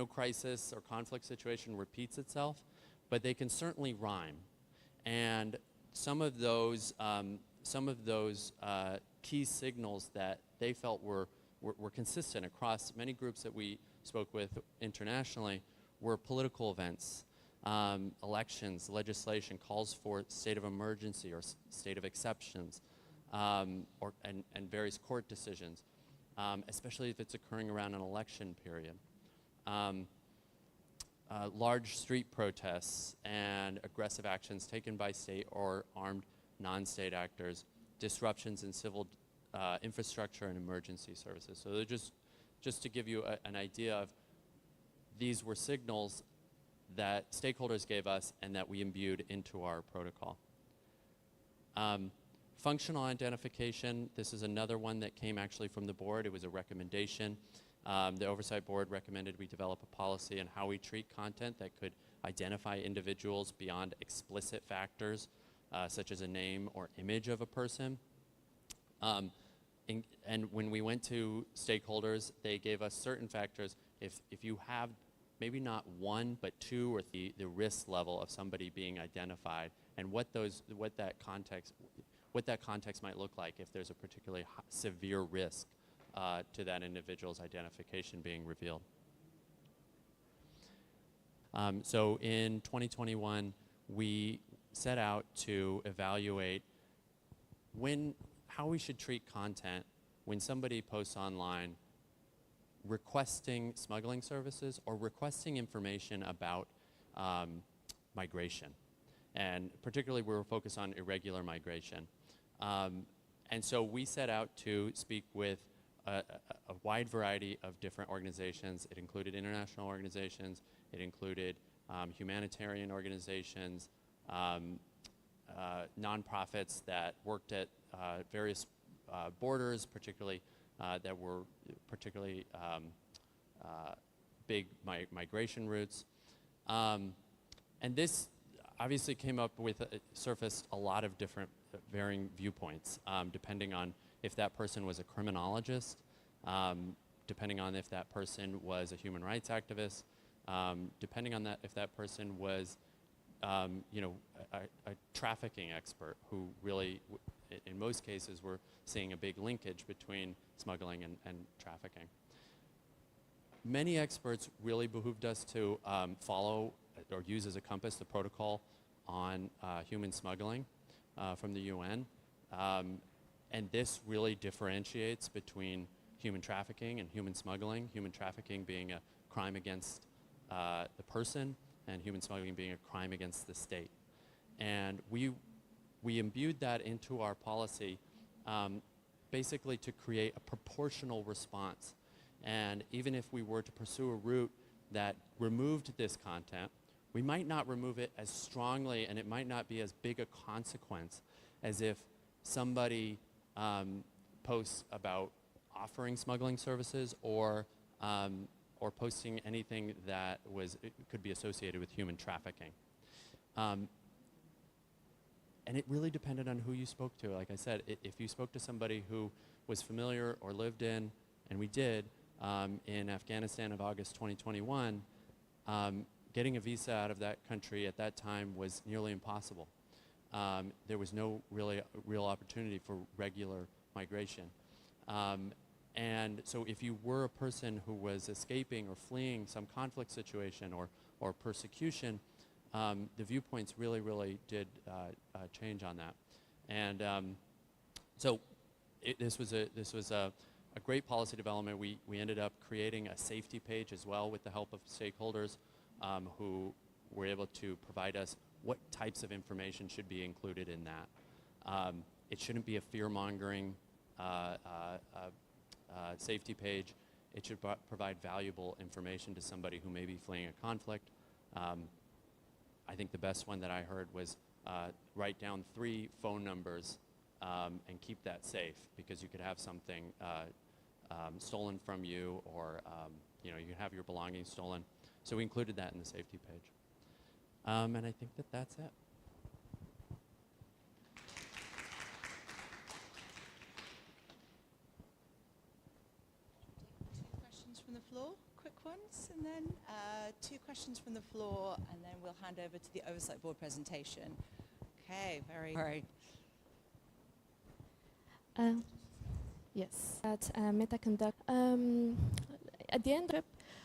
no crisis or conflict situation repeats itself, but they can certainly rhyme. And some of those key signals that they felt were consistent across many groups that we spoke with internationally were political events, elections, legislation, calls for state of emergency or state of exceptions, and various court decisions, especially if it's occurring around an election period. Large street protests and aggressive actions taken by state or armed non-state actors, disruptions in civil infrastructure and emergency services. So they're just to give you an idea of, these were signals that stakeholders gave us and that we imbued into our protocol. Functional identification, this is another one that came actually from the board. It was a recommendation. The Oversight Board recommended we develop a policy on how we treat content that could identify individuals beyond explicit factors, such as a name or image of a person. And when we went to stakeholders, they gave us certain factors. If you have maybe not one, but two, or the risk level of somebody being identified, and what that context might look like if there's a particularly severe risk to that individual's identification being revealed. So in 2021, we set out to evaluate how we should treat content when somebody posts online requesting smuggling services or requesting information about migration. And particularly we were focused on irregular migration. And so we set out to speak with a wide variety of different organizations. It included international organizations, it included humanitarian organizations, nonprofits that worked at various borders, particularly that were particularly big migration routes. And this obviously came up with, surfaced a lot of different varying viewpoints, depending on if that person was a criminologist, depending on if that person was a human rights activist, depending on if that person was a trafficking expert who really, in most cases, were seeing a big linkage between smuggling and trafficking. Many experts really behooved us to follow or use as a compass the protocol on human smuggling from the UN. And this really differentiates between human trafficking and human smuggling, human trafficking being a crime against the person and human smuggling being a crime against the state. And we imbued that into our policy basically to create a proportional response. And even if we were to pursue a route that removed this content, we might not remove it as strongly, and it might not be as big a consequence as if somebody posts about offering smuggling services or posting anything that could be associated with human trafficking. And it really depended on who you spoke to. Like I said, if you spoke to somebody who was familiar or lived in, and we did, in Afghanistan of August 2021, getting a visa out of that country at that time was nearly impossible. There was no real opportunity for regular migration. And so if you were a person who was escaping or fleeing some conflict situation or persecution, the viewpoints really did change on that. And so this was a great policy development. We ended up creating a safety page as well with the help of stakeholders who were able to provide us what types of information should be included in that. It shouldn't be a fear-mongering safety page. It should provide valuable information to somebody who may be fleeing a conflict. I think the best one that I heard was write down 3 phone numbers and keep that safe, because you could have something stolen from you, or you could have your belongings stolen. So we included that in the safety page. And I think that's it. Two questions from the floor, quick ones. questions, and then 2 questions from the floor, and then we'll hand over to the Oversight Board presentation. Okay, all right. Yes, at Meta conduct at the end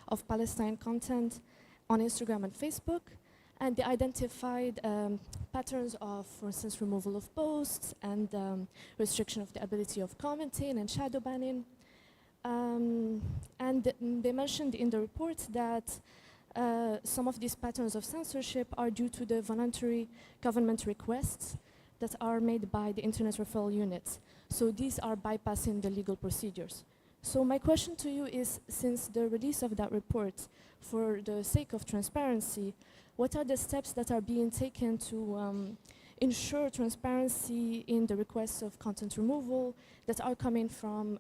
of Palestine content on Instagram and Facebook, and they identified patterns of, for instance, removal of posts and restriction of the ability of commenting and shadow banning. And they mentioned in the report that some of these patterns of censorship are due to the voluntary government requests that are made by the Internet Referral Units. So these are bypassing the legal procedures. So my question to you is, since the release of that report, for the sake of transparency, what are the steps that are being taken to ensure transparency in the requests of content removal that are coming from,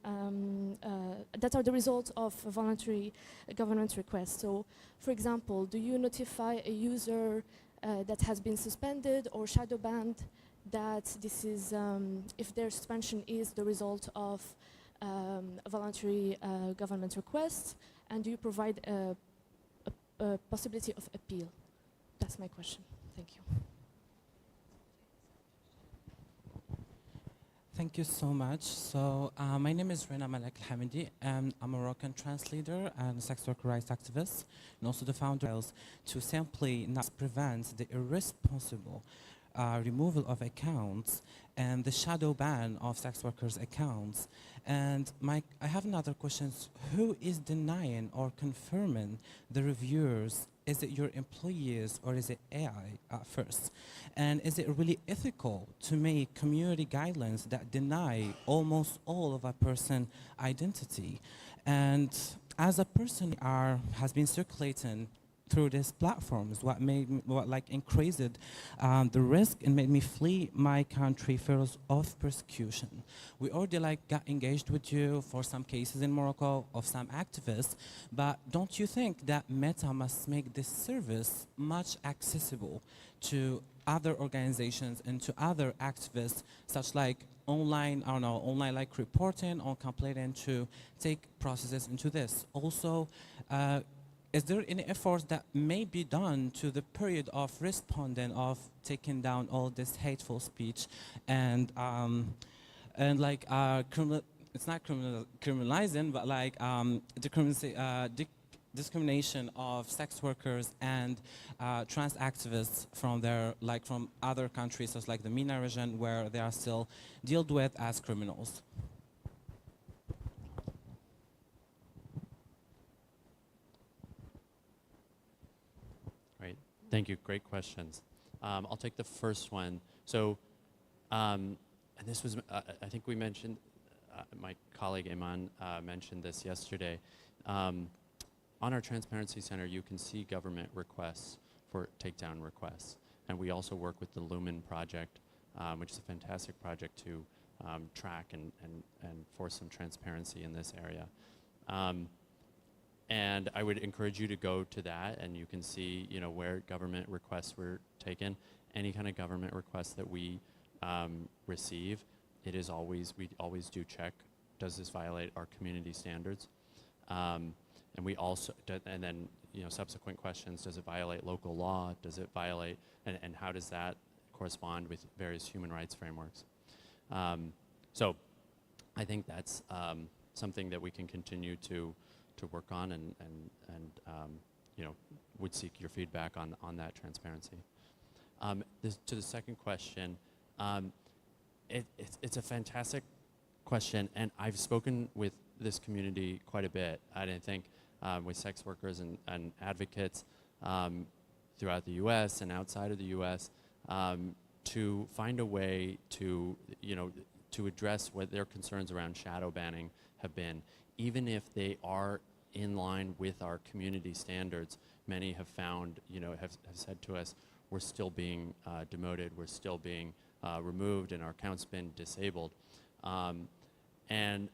that are the result of voluntary government requests? So, for example, do you notify a user that has been suspended or shadow banned that this is, if their suspension is the result of a voluntary government request, and do you provide a possibility of appeal? That's my question. Thank you. Thank you so much. So my name is Rena Malek Hamidi, and I'm a Moroccan trans leader and sex worker rights activist, and also the founder to simply not prevent the irresponsible removal of accounts and the shadow ban of sex workers' accounts. And I have another question. Who is denying or confirming the reviewers? Is it your employees or is it AI at first? And is it really ethical to make community guidelines that deny almost all of a person's identity? And as a person has been circulating through these platforms, what increased the risk and made me flee my country fears of persecution. We already got engaged with you for some cases in Morocco of some activists, but don't you think that Meta must make this service much accessible to other organizations and to other activists, such like online reporting or complaining, to take processes into this? Also, is there any efforts that may be done to the period of responding, of taking down all this hateful speech and it's not criminalizing, but discrimination of sex workers and trans activists from from other countries, such like the MENA region, where they are still dealt with as criminals? Thank you. Great questions. I'll take the first one. So, and this was, I think we mentioned, my colleague Iman mentioned this yesterday. On our Transparency Center, you can see government requests for takedown requests. And we also work with the Lumen project, which is a fantastic project to track and force some transparency in this area. And I would encourage you to go to that, and you can see, where government requests were taken. Any kind of government requests that we receive, we always do check, does this violate our community standards? And we also, and then, subsequent questions, does it violate local law? Does it violate, and how does that correspond with various human rights frameworks? So I think that's something that we can continue to work on, and would seek your feedback on that transparency. To the second question, it's a fantastic question, and I've spoken with this community quite a bit. I think with sex workers and advocates throughout the U.S. and outside of the U.S. To find a way to address what their concerns around shadow banning have been, even if they are in line with our community standards. Many have found, have said to us, we're still being demoted, we're still being removed, and our account's been disabled. And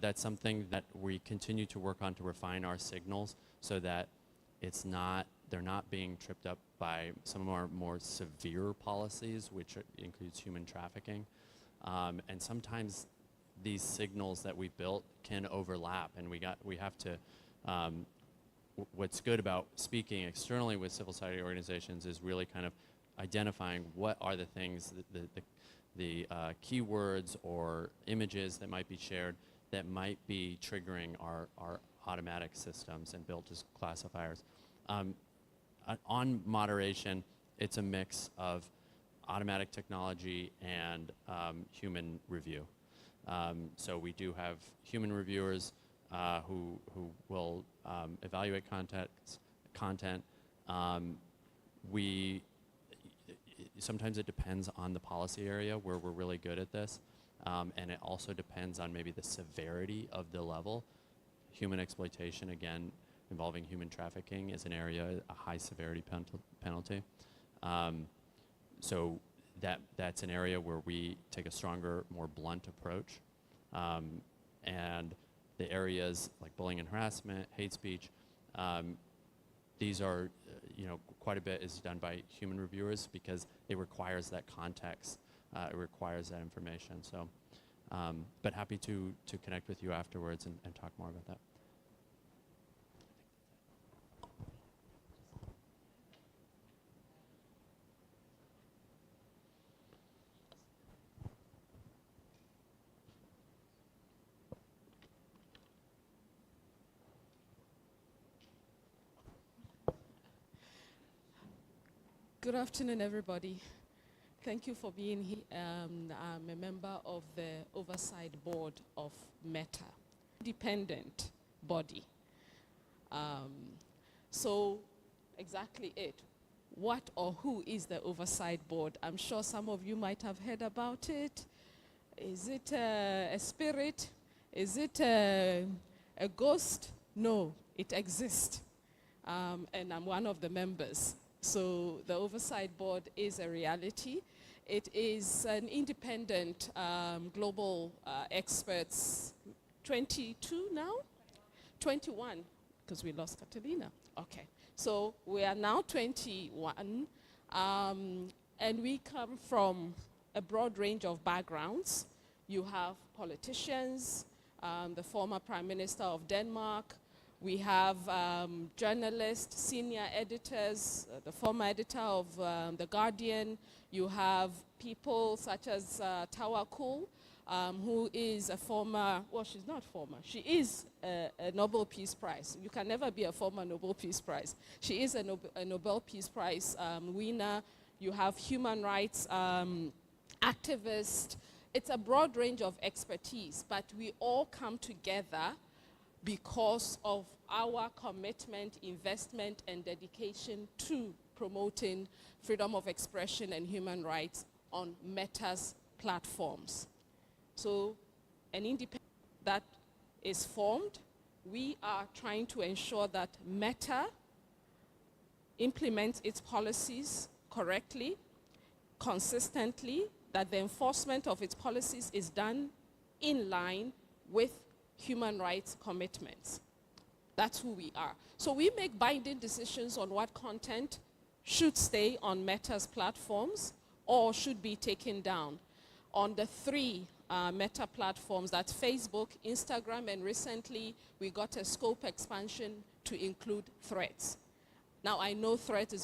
that's something that we continue to work on to refine our signals so that they're not being tripped up by some of our more severe policies, which includes human trafficking. And sometimes these signals that we built can overlap, and we have to what's good about speaking externally with civil society organizations is really kind of identifying what are the things, the keywords or images that might be shared that might be triggering our automatic systems and built as classifiers. On moderation, it's a mix of automatic technology and human review. So we do have human reviewers who will evaluate content. Sometimes it depends on the policy area where we're really good at this, and it also depends on maybe the severity of the level. Human exploitation, again, involving human trafficking is an area, a high severity penalty. So that's an area where we take a stronger, more blunt approach. And the areas like bullying and harassment, hate speech, these are, quite a bit is done by human reviewers because it requires that context, it requires that information. So, but happy to connect with you afterwards and talk more about that. Good afternoon, everybody. Thank you for being here. I'm a member of the Oversight Board of Meta, independent body. So exactly it. What or who is the Oversight Board? I'm sure some of you might have heard about it. Is it a spirit? Is it a ghost? No, it exists. And I'm one of the members. So the Oversight Board is a reality. It is an independent global experts, 22 now? 21, because we lost Catalina. Okay, so we are now 21, and we come from a broad range of backgrounds. You have politicians, the former Prime Minister of Denmark. We have journalists, senior editors, the former editor of The Guardian. You have people such as Tawakul, who is a former, well, she's not former, she is a Nobel Peace Prize. You can never be a former Nobel Peace Prize. She is a Nobel Peace Prize winner. You have human rights activists. It's a broad range of expertise, but we all come together because of our commitment, investment, and dedication to promoting freedom of expression and human rights on Meta's platforms. So an independent that is formed, we are trying to ensure that Meta implements its policies correctly, consistently, that the enforcement of its policies is done in line with human rights commitments. That's who we are. So we make binding decisions on what content should stay on Meta's platforms or should be taken down. On the three Meta platforms, that's Facebook, Instagram, and recently we got a scope expansion to include Threads. Now I know Threads is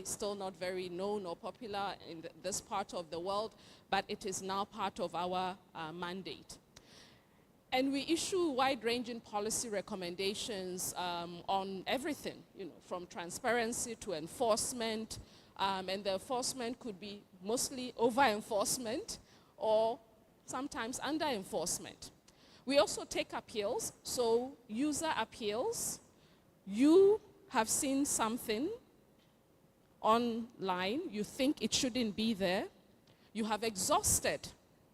still not very known or popular in this part of the world, but it is now part of our mandate. And we issue wide-ranging policy recommendations on everything, from transparency to enforcement. And the enforcement could be mostly over-enforcement or sometimes under-enforcement. We also take appeals, so user appeals. You have seen something online, you think it shouldn't be there. You have exhausted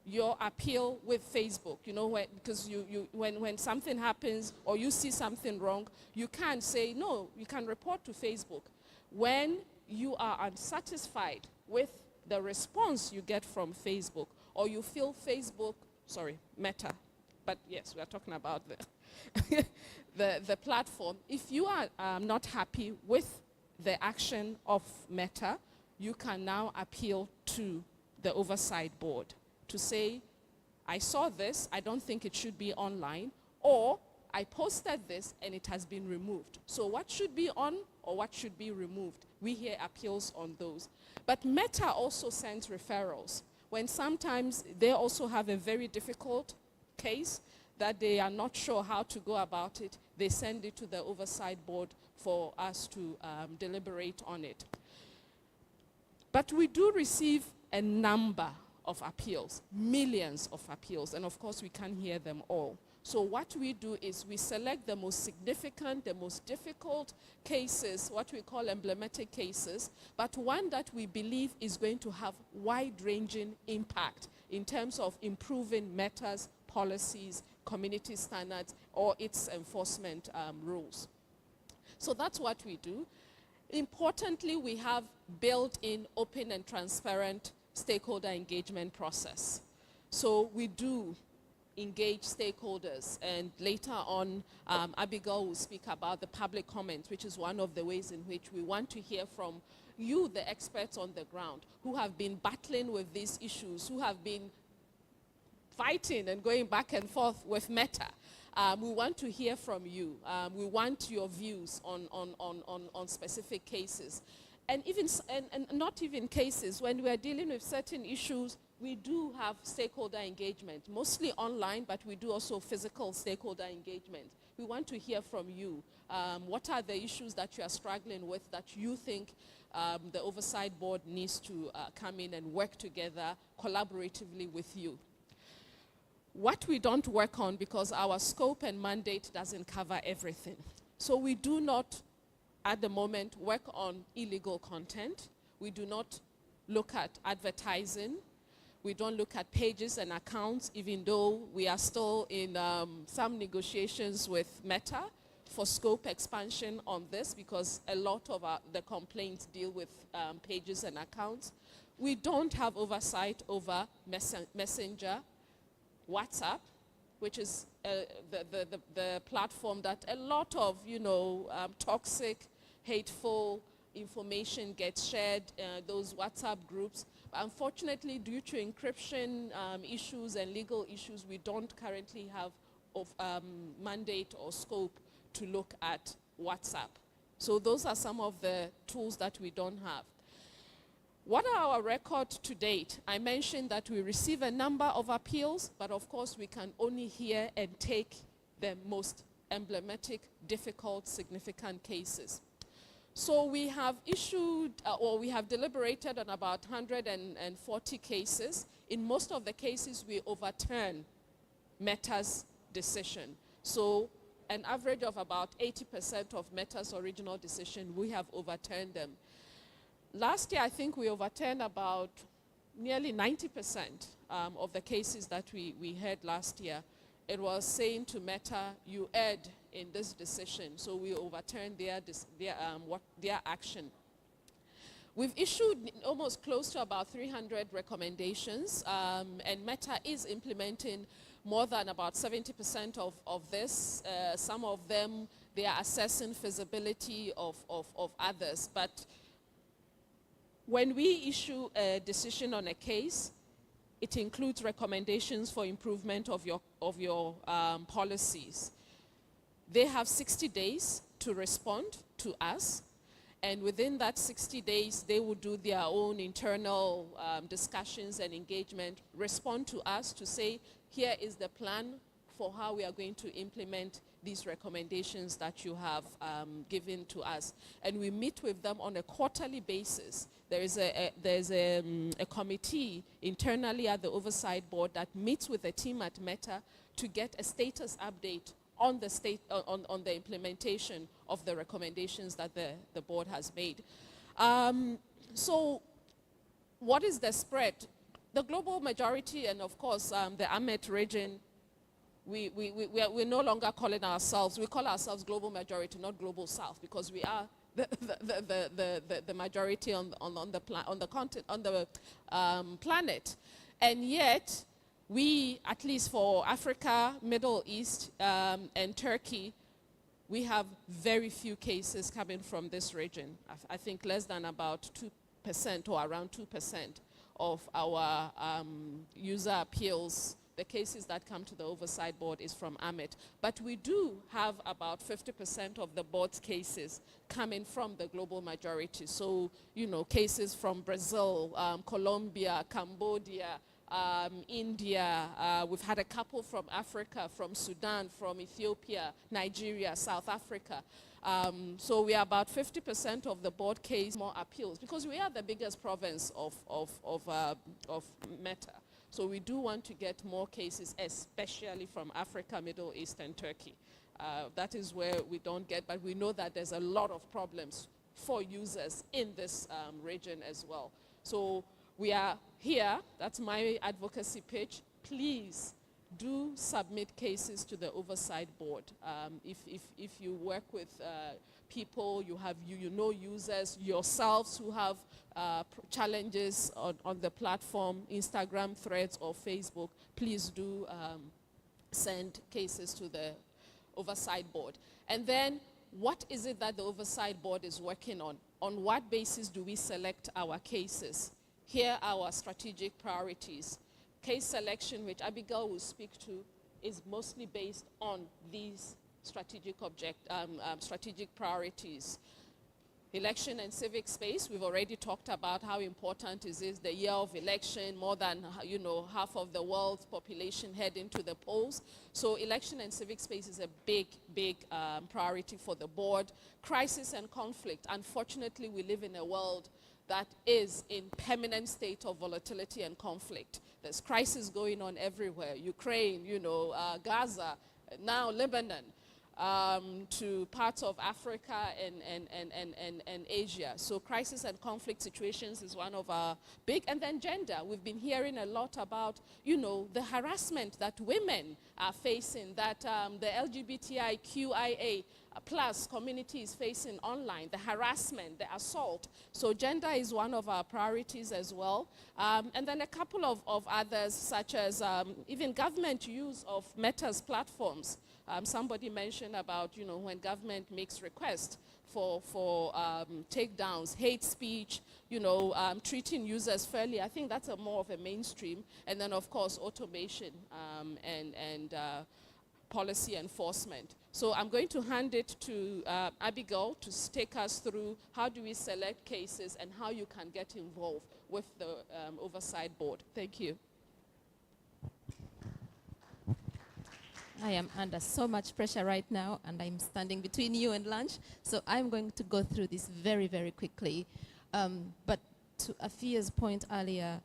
your appeal with Facebook, because when something happens or you see something wrong, you can't say no, you can report to Facebook. When you are unsatisfied with the response you get from Facebook, or you feel Meta, but yes, we are talking about the platform. If you are not happy with the action of Meta, you can now appeal to the Oversight Board to say, I saw this, I don't think it should be online, or I posted this and it has been removed. So what should be on or what should be removed? We hear appeals on those. But Meta also sends referrals when sometimes they also have a very difficult case that they are not sure how to go about it. They send it to the oversight board for us to deliberate on it. But we do receive a number of appeals, millions of appeals, and of course we can't hear them all. So what we do is we select the most significant, the most difficult cases, what we call emblematic cases, but one that we believe is going to have wide-ranging impact in terms of improving Meta's policies, community standards, or its enforcement rules. So that's what we do. Importantly, we have built-in open and transparent stakeholder engagement process. So we do engage stakeholders, and later on Abigail will speak about the public comment, which is one of the ways in which we want to hear from you, the experts on the ground, who have been battling with these issues, who have been fighting and going back and forth with Meta. We want to hear from you. We want your views on specific cases. And even and not even cases, when we are dealing with certain issues, we do have stakeholder engagement, mostly online, but we do also physical stakeholder engagement. We want to hear from you. What are the issues that you are struggling with that you think the Oversight Board needs to come in and work together collaboratively with you? What we don't work on, because our scope and mandate doesn't cover everything. So we do not, at the moment, work on illegal content. We do not look at advertising. We don't look at pages and accounts, even though we are still in some negotiations with Meta for scope expansion on this, because a lot of the complaints deal with pages and accounts. We don't have oversight over Messenger, WhatsApp, which is the platform that a lot of, toxic, hateful information gets shared, those WhatsApp groups. Unfortunately, due to encryption issues and legal issues, we don't currently have mandate or scope to look at WhatsApp. So those are some of the tools that we don't have. What are our records to date? I mentioned that we receive a number of appeals, but of course we can only hear and take the most emblematic, difficult, significant cases. So we have issued, or we have deliberated on about 140 cases. In most of the cases, we overturn Meta's decision. So an average of about 80% of Meta's original decision, we have overturned them. Last year, I think we overturned about nearly 90% of the cases that we heard last year. It was saying to Meta, you erred in this decision, so we overturned their action. We've issued almost close to about 300 recommendations, and Meta is implementing more than about 70% of this. Some of them, they are assessing feasibility of others, but when we issue a decision on a case, it includes recommendations for improvement of your policies. They have 60 days to respond to us, and within that 60 days, they will do their own internal discussions and engagement, respond to us to say, here is the plan for how we are going to implement these recommendations that you have given to us. And we meet with them on a quarterly basis. There's a committee internally at the Oversight Board that meets with the team at Meta to get a status update on the implementation of the recommendations that the board has made. So what is the spread? The global majority, and of course the AMET region, we're no longer calling ourselves, we call ourselves global majority, not global south, because we are the majority on the planet. And yet, we, at least for Africa, Middle East, and Turkey, we have very few cases coming from this region. I think less than about 2% or around 2% of our user appeals, the cases that come to the oversight board is from AMIT. But we do have about 50% of the board's cases coming from the global majority. So, you know, cases from Brazil, Colombia, Cambodia, India, we've had a couple from Africa, from Sudan, from Ethiopia, Nigeria, South Africa. So we are about 50% of the board case more appeals because we are the biggest province of Meta. So we do want to get more cases, especially from Africa, Middle East, and Turkey. That is where we don't get, but we know that there's a lot of problems for users in this region as well. So we are here, that's my advocacy pitch. Please do submit cases to the oversight board. If you work with people, you know users yourselves who have challenges on the platform, Instagram, Threads, or Facebook, please do send cases to the oversight board. And then, what is it that the oversight board is working on? On what basis do we select our cases? Here are our strategic priorities. Case selection, which Abigail will speak to, is mostly based on these strategic priorities. Election and civic space, we've already talked about how important it is the year of election, more than half of the world's population head into the polls. So election and civic space is a big priority for the board. Crisis and conflict, unfortunately we live in a world that is in permanent state of volatility and conflict. There's crisis going on everywhere. Ukraine, Gaza, now Lebanon, to parts of Africa and Asia. So crisis and conflict situations is one of our big, and then gender. We've been hearing a lot about, the harassment that women are facing, that the LGBTIQIA plus community is facing online, the harassment, the assault. So gender is one of our priorities as well. And then a couple of others, such as even government use of Meta's platforms. Somebody mentioned about, when government makes requests for takedowns, hate speech, treating users fairly. I think that's more of a mainstream. And then, of course, automation and policy enforcement. So I'm going to hand it to Abigail to take us through how do we select cases and how you can get involved with the oversight board. Thank you. I am under so much pressure right now, and I'm standing between you and lunch, so I'm going to go through this very, very quickly. But to Afia's point earlier,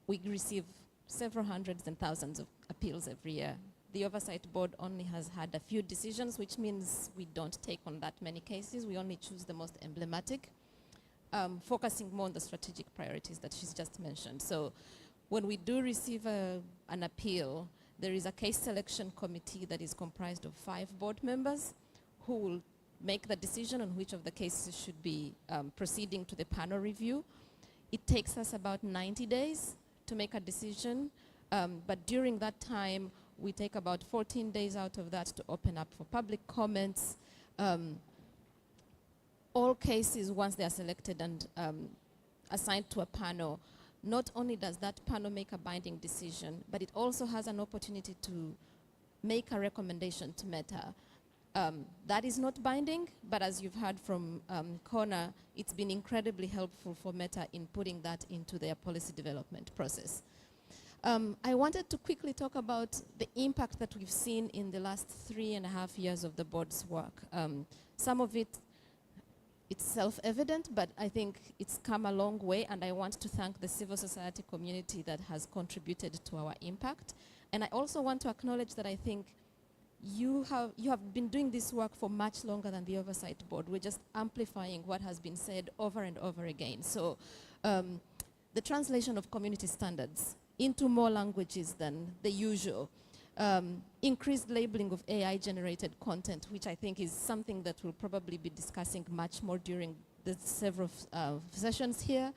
we receive several hundreds and thousands of appeals every year. The oversight board only has had a few decisions, which means we don't take on that many cases. We only choose the most emblematic, focusing more on the strategic priorities that she's just mentioned. So when we do receive an appeal, there is a case selection committee that is comprised of 5 board members who will make the decision on which of the cases should be proceeding to the panel review. It takes us about 90 days to make a decision, but during that time, we take about 14 days out of that to open up for public comments. All cases, once they are selected and assigned to a panel, not only does that panel make a binding decision, but it also has an opportunity to make a recommendation to Meta. That is not binding, but as you've heard from Connor, it's been incredibly helpful for Meta in putting that into their policy development process. I wanted to quickly talk about the impact that we've seen in the last 3.5 years of the board's work. Some of it's self-evident, but I think it's come a long way, and I want to thank the civil society community that has contributed to our impact. And I also want to acknowledge that I think you have been doing this work for much longer than the oversight board. We're just amplifying what has been said over and over again. So the translation of community standards into more languages than the usual, increased labeling of AI-generated content, which I think is something that we'll probably be discussing much more during the several sessions here.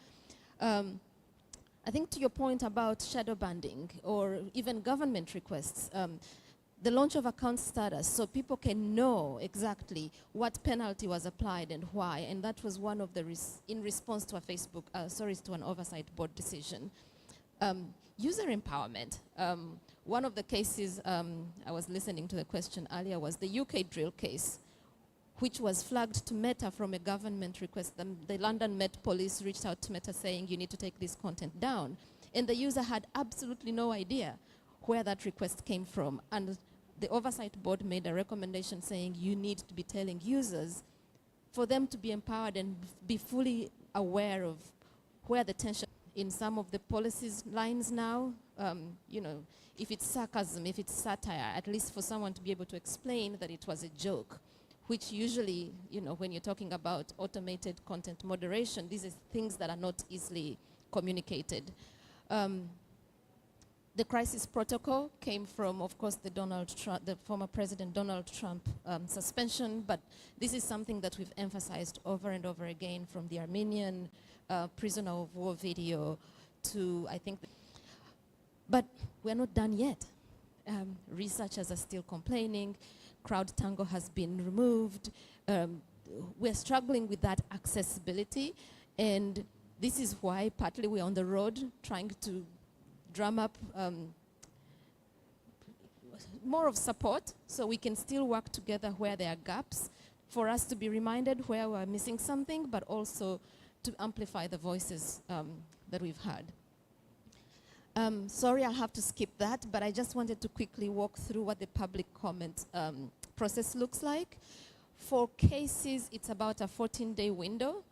I think to your point about shadow banning or even government requests, the launch of account status, so people can know exactly what penalty was applied and why, and that was one of the in response to a to an oversight board decision. user empowerment. One of the cases, I was listening to the question earlier, was the UK drill case, which was flagged to Meta from a government request. The London Met Police reached out to Meta saying, you need to take this content down. And the user had absolutely no idea where that request came from. And the Oversight Board made a recommendation saying you need to be telling users for them to be empowered and be fully aware of where the tension in some of the policies lines now, you know, if it's sarcasm, if it's satire, at least for someone to be able to explain that it was a joke, which usually, you know, when you're talking about automated content moderation, these are things that are not easily communicated. The crisis protocol came from, of course, the former President Donald Trump suspension, but this is something that we've emphasized over and over again, from the Armenian prisoner of war video to, I think, but we're not done yet. Researchers are still complaining. CrowdTango has been removed. We're struggling with that accessibility, and this is why partly we're on the road trying to drum up more of support so we can still work together where there are gaps, for us to be reminded where we're missing something, but also to amplify the voices that we've heard. Sorry, I'll have to skip that, but I just wanted to quickly walk through what the public comment process looks like. For cases, it's about a 14-day window.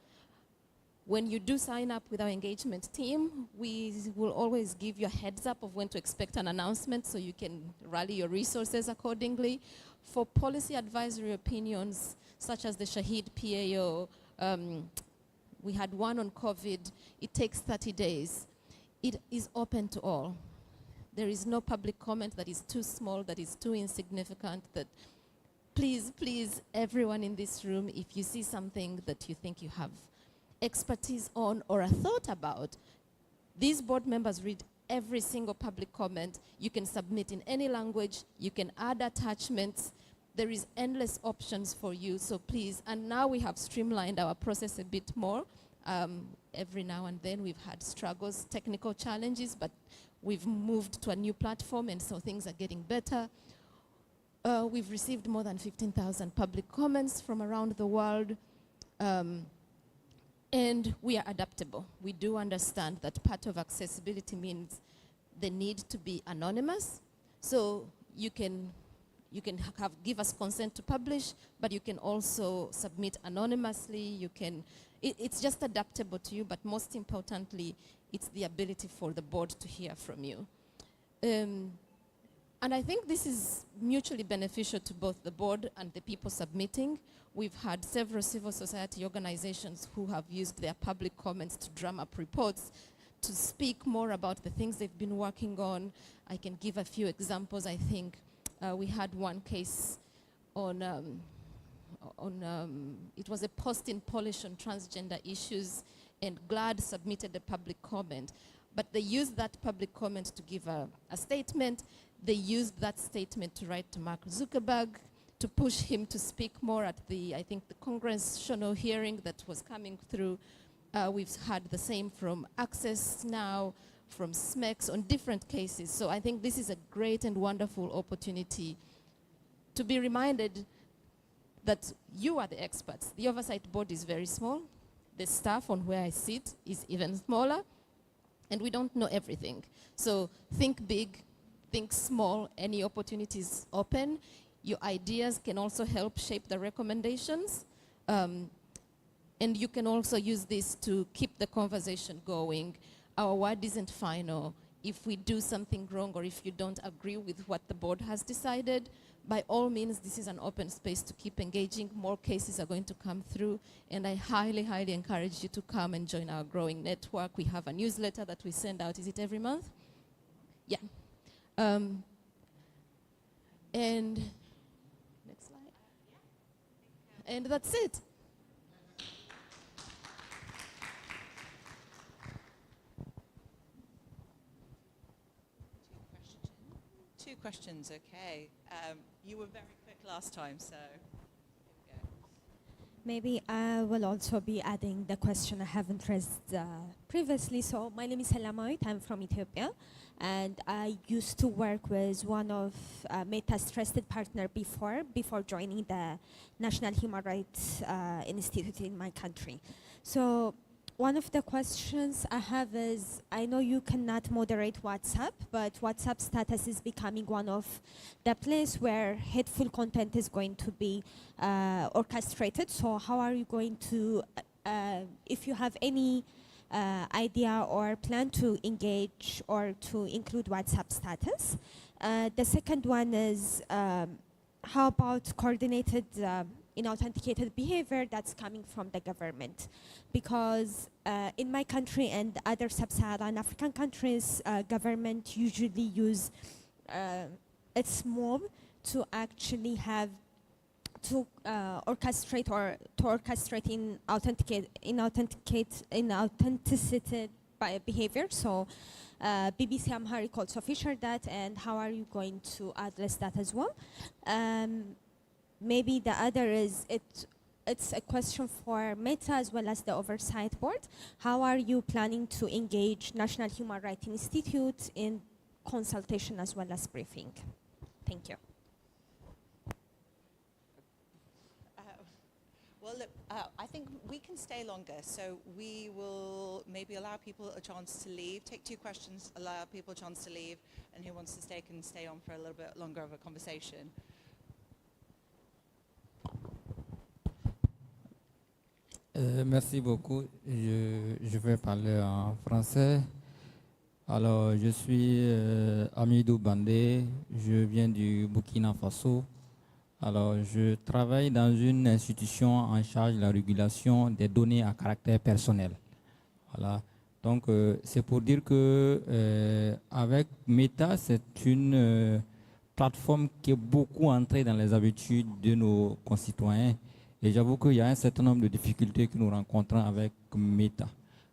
When you do sign up with our engagement team, we will always give you a heads up of when to expect an announcement so you can rally your resources accordingly. For policy advisory opinions, such as the Shahid PAO, we had one on COVID, it takes 30 days. It is open to all. There is no public comment that is too small, that is too insignificant, that please, please, everyone in this room, if you see something that you think you have expertise on or a thought about, these board members read every single public comment. You can submit in any language. You can add attachments. There is endless options for you, so please. And now we have streamlined our process a bit more. Every now and then we've had struggles, technical challenges, but we've moved to a new platform, and so things are getting better. We've received more than 15,000 public comments from around the world. And we are adaptable. We do understand that part of accessibility means the need to be anonymous. So you can give us consent to publish, but you can also submit anonymously. You can, it's just adaptable to you, but most importantly, it's the ability for the board to hear from you. And I think this is mutually beneficial to both the board and the people submitting. We've had several civil society organizations who have used their public comments to drum up reports, to speak more about the things they've been working on. I can give a few examples. I think we had one case on it was a post in Polish on transgender issues, and GLAD submitted a public comment. But they used that public comment to give a statement. They used that statement to write to Mark Zuckerberg, to push him to speak more at the, I think, the congressional hearing that was coming through. We've had the same from Access Now, from SMEX on different cases. So I think this is a great and wonderful opportunity to be reminded that you are the experts. The Oversight Board is very small. The staff on where I sit is even smaller. And we don't know everything. So think big, think small, any opportunities open. Your ideas can also help shape the recommendations. And you can also use this to keep the conversation going. Our word isn't final. If we do something wrong or if you don't agree with what the board has decided, by all means, this is an open space to keep engaging. More cases are going to come through, and I highly, highly encourage you to come and join our growing network. We have a newsletter that we send out. Is it every month? Yeah. And next slide. And that's it. Two questions, okay. You were very quick last time, so here we go. Maybe I will also be adding the question I haven't raised previously. So my name is Helamoit, I'm from Ethiopia, and I used to work with one of Meta's trusted partner before joining the National Human Rights Institute in my country. So one of the questions I have is, I know you cannot moderate WhatsApp, but WhatsApp status is becoming one of the place where hateful content is going to be orchestrated. So how are you going to, if you have any idea or plan to engage or to include WhatsApp status? The second one is, how about coordinated inauthenticated behavior that's coming from the government? Because in my country and other sub-Saharan African countries, government usually use its mob to actually have to orchestrate or to orchestrate inauthenticity by behavior. So BBC Amharic also featured that, and how are you going to address that as well? Maybe the other is, it's a question for Meta as well as the Oversight Board. How are you planning to engage National Human Rights Institute in consultation as well as briefing? Thank you. Well, look, I think we can stay longer, so we will maybe allow people a chance to leave, take 2 questions, allow people a chance to leave, and who wants to stay can stay on for a little bit longer of a conversation. Merci beaucoup. Je vais parler en français. Alors, je suis Amidou Bandé, je viens du Burkina Faso. Alors, je travaille dans une institution en charge de la régulation des données à caractère personnel. Voilà. Donc, c'est pour dire que avec Meta, c'est une plateforme qui est beaucoup entrée dans les habitudes de nos concitoyens. Et j'avoue qu'il y a un certain nombre de difficultés que nous rencontrons avec Meta.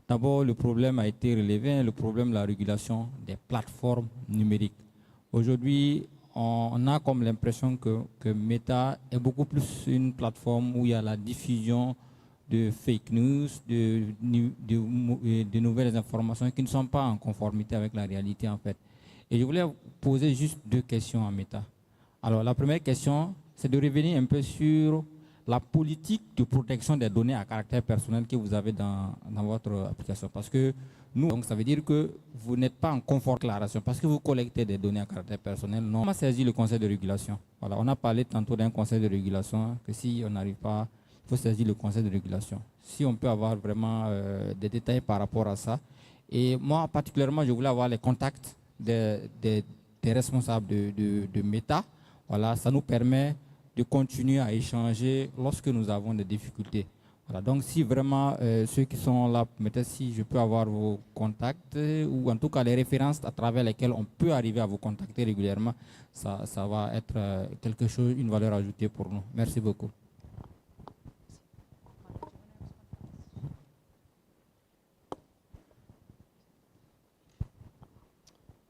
D'abord, le problème a été relevé, le problème de la régulation des plateformes numériques. Aujourd'hui, on a comme l'impression que Meta est beaucoup plus une plateforme où il y a la diffusion de fake news, de nouvelles informations qui ne sont pas en conformité avec la réalité en fait. Et je voulais poser juste 2 questions à Meta. Alors, la première question, c'est de revenir un peu sur la politique de protection des données à caractère personnel que vous avez dans votre application. Parce que nous, donc ça veut dire que vous n'êtes pas en déclaration parce que vous collectez des données à caractère personnel. Non, on a saisi le conseil de régulation. Voilà, on a parlé tantôt d'un conseil de régulation, que si on n'arrive pas, il faut saisir le conseil de régulation. Si on peut avoir vraiment des détails par rapport à ça. Et moi, particulièrement, je voulais avoir les contacts des responsables de Meta. Voilà, ça nous permet de continuer à échanger lorsque nous avons des difficultés. Voilà, donc si vraiment ceux qui sont là, peut-être si je peux avoir vos contacts ou en tout cas les références à travers lesquelles on peut arriver à vous contacter régulièrement, ça va être quelque chose, une valeur ajoutée pour nous. Merci beaucoup.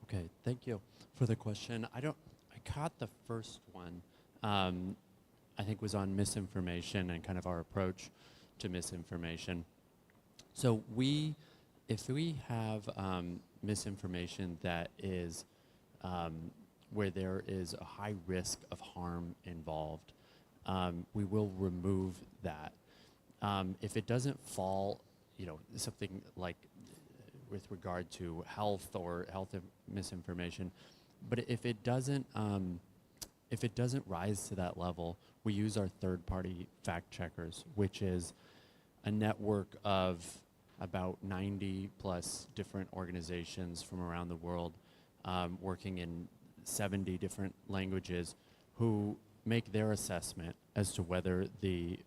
Okay, thank you for the question. I caught the first one. I think was on misinformation and kind of our approach to misinformation. So if we have misinformation that is where there is a high risk of harm involved, we will remove that. If it doesn't fall, something like with regard to health or health misinformation, but if it doesn't rise to that level, we use our third-party fact checkers, which is a network of about 90 plus different organizations from around the world, working in 70 different languages, who make their assessment as to whether the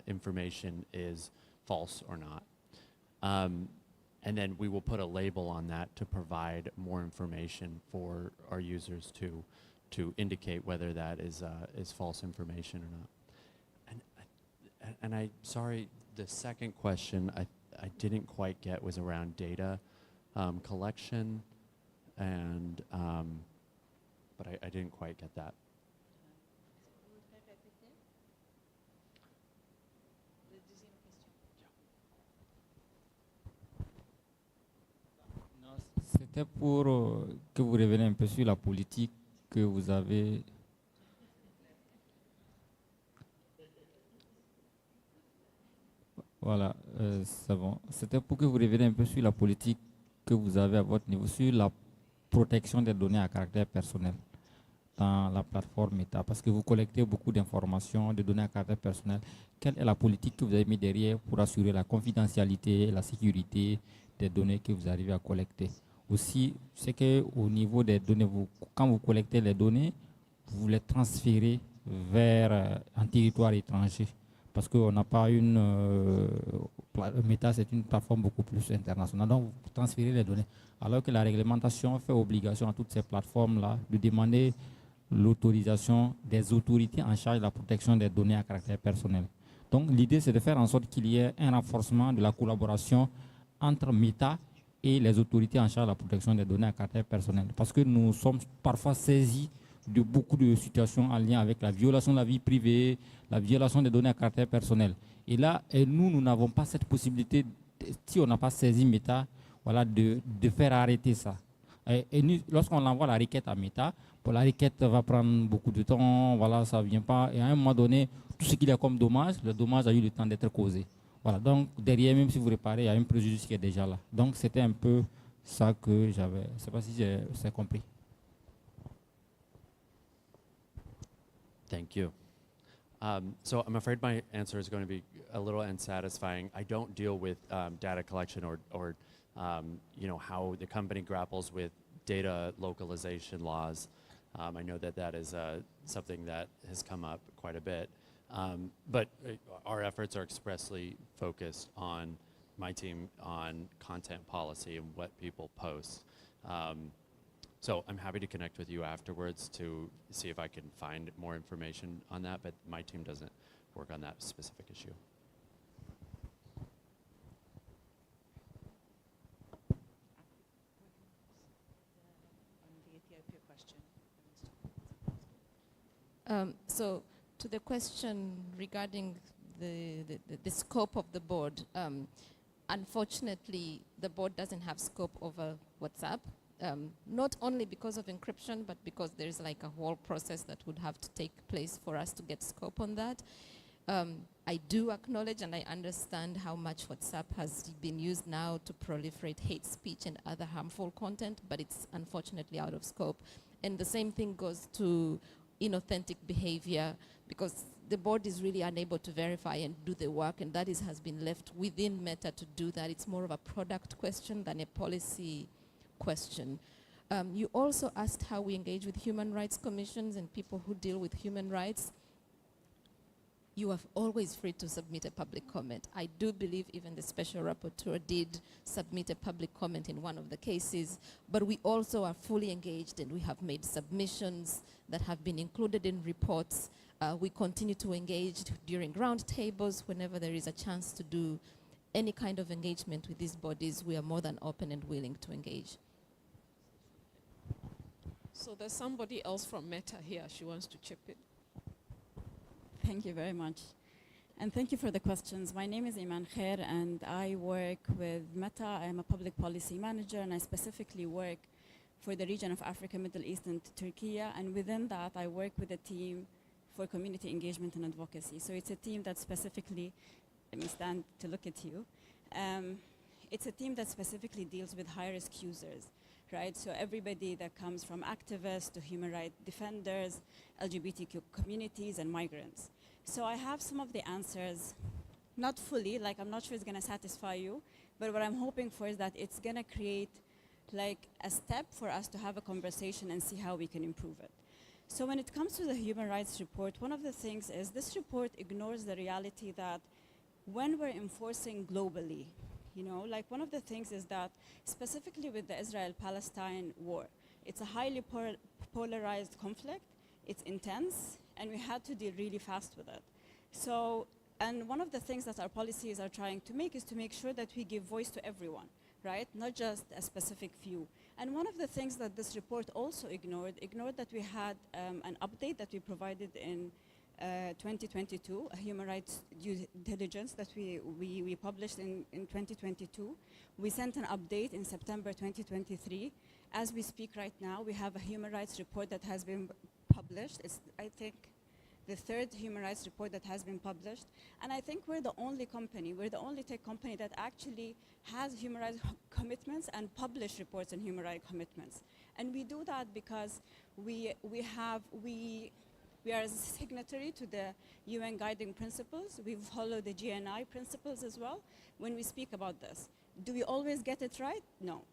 information is false or not. And then we will put a label on that to provide more information for our users to indicate whether that is false information or not. And I'm sorry, the second question I didn't quite get was around data collection, and but I didn't quite get that. c'était pour que vous reveniez un peu sur la politique que vous avez. Voilà, c'est bon. C'était pour que vous reveniez un peu sur la politique que vous avez à votre niveau, sur la protection des données à caractère personnel dans la plateforme Meta, parce que vous collectez beaucoup d'informations, de données à caractère personnel. Quelle est la politique que vous avez mis derrière pour assurer la confidentialité et la sécurité des données que vous arrivez à collecter? Aussi, c'est qu'au niveau des données, quand vous collectez les données, vous les transférez vers un territoire étranger, parce qu'on n'a pas une... Meta, c'est une plateforme beaucoup plus internationale, donc vous transférez les données. Alors que la réglementation fait obligation à toutes ces plateformes-là de demander l'autorisation des autorités en charge de la protection des données à caractère personnel. Donc l'idée, c'est de faire en sorte qu'il y ait un renforcement de la collaboration entre Meta et les autorités en charge de la protection des données à caractère personnel. Parce que nous sommes parfois saisis de beaucoup de situations en lien avec la violation de la vie privée, la violation des données à caractère personnel. Et là, nous n'avons pas cette possibilité, si on n'a pas saisi Meta, voilà, de faire arrêter ça. Et nous, lorsqu'on envoie la requête à Meta, la requête va prendre beaucoup de temps, voilà, ça ne vient pas. Et à un moment donné, tout ce qu'il y a comme dommage, le dommage a eu le temps d'être causé. Voilà, donc derrière, même si vous réparez, il y a un préjudice qui est déjà là. Donc c'était un peu ça que j'avais. Je ne sais pas si c'est compris. Thank you. So I'm afraid my answer is going to be a little unsatisfying. I don't deal with data collection or how the company grapples with data localization laws. I know that is something that has come up quite a bit. But our efforts are expressly focused on my team on content policy and what people post. So I'm happy to connect with you afterwards to see if I can find more information on that, but my team doesn't work on that specific issue. So to the question regarding the scope of the board, unfortunately, the board doesn't have scope over WhatsApp, not only because of encryption, but because there's like a whole process that would have to take place for us to get scope on that. I do acknowledge and I understand how much WhatsApp has been used now to proliferate hate speech and other harmful content, but it's unfortunately out of scope. And the same thing goes to inauthentic behavior, because the board is really unable to verify and do the work, and that has been left within Meta to do that. It's more of a product question than a policy question. You also asked how we engage with human rights commissions and people who deal with human rights. You are always free to submit a public comment. I do believe even the special rapporteur did submit a public comment in one of the cases, but we also are fully engaged and we have made submissions that have been included in reports. We continue to engage during roundtables whenever there is a chance to do any kind of engagement with these bodies. We are more than open and willing to engage. So there's somebody else from Meta here. She wants to chip in. Thank you very much. And thank you for the questions. My name is Iman Khair, and I work with Meta. I am a public policy manager, and I specifically work for the region of Africa, Middle East, and Turkey. And within that, I work with a team for community engagement and advocacy. So it's a team that specifically, let me stand to look at you. It's a team that specifically deals with high-risk users, right? So everybody that comes from activists to human rights defenders, LGBTQ communities, and migrants. So I have some of the answers, not fully, like I'm not sure it's gonna satisfy you, but what I'm hoping for is that it's gonna create like a step for us to have a conversation and see how we can improve it. So when it comes to the human rights report, one of the things is this report ignores the reality that when we're enforcing globally, you know, like one of the things is that specifically with the Israel-Palestine war, it's a highly polarized conflict, it's intense, and we had to deal really fast with it. So, and one of the things that our policies are trying to make is to make sure that we give voice to everyone, right? Not just a specific few. And one of the things that this report also ignored that we had an update that we provided in 2022, a human rights due diligence that we published in 2022. We sent an update in September 2023. As we speak right now, we have a human rights report that has been published. It's, I think, the third human rights report that has been published. And I think we're the only company, we're the only tech company that actually has human rights commitments and publish reports on human rights commitments. And we do that because we are a signatory to the UN guiding principles. We follow the GNI principles as well when we speak about this. Do we always get it right? No.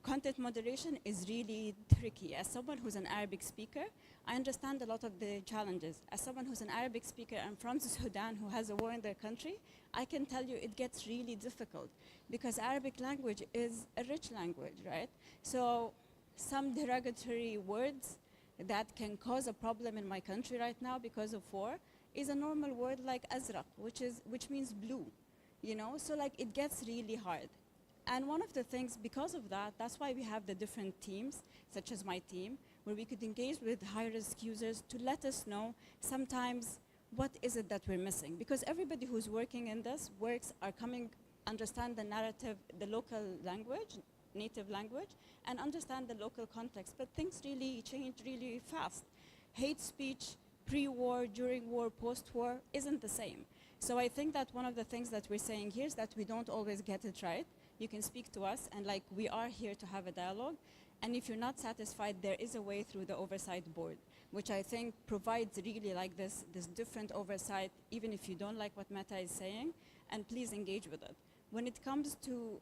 Content moderation is really tricky. As someone who's an Arabic speaker, I understand a lot of the challenges. As someone who's an Arabic speaker and from Sudan who has a war in their country, I can tell you it gets really difficult because Arabic language is a rich language, right? So some derogatory words that can cause a problem in my country right now because of war is a normal word like azraq, which means blue, you know? So like it gets really hard. And one of the things, because of that, that's why we have the different teams, such as my team, where we could engage with high-risk users to let us know sometimes what is it that we're missing. Because everybody who's working in this understand the narrative, the local language, native language, and understand the local context. But things really change really fast. Hate speech, pre-war, during war, post-war, isn't the same. So I think that one of the things that we're saying here is that we don't always get it right. You can speak to us, and like we are here to have a dialogue. And if you're not satisfied, there is a way through the oversight board, which I think provides really like this different oversight, even if you don't like what Meta is saying, and please engage with it. When it comes to,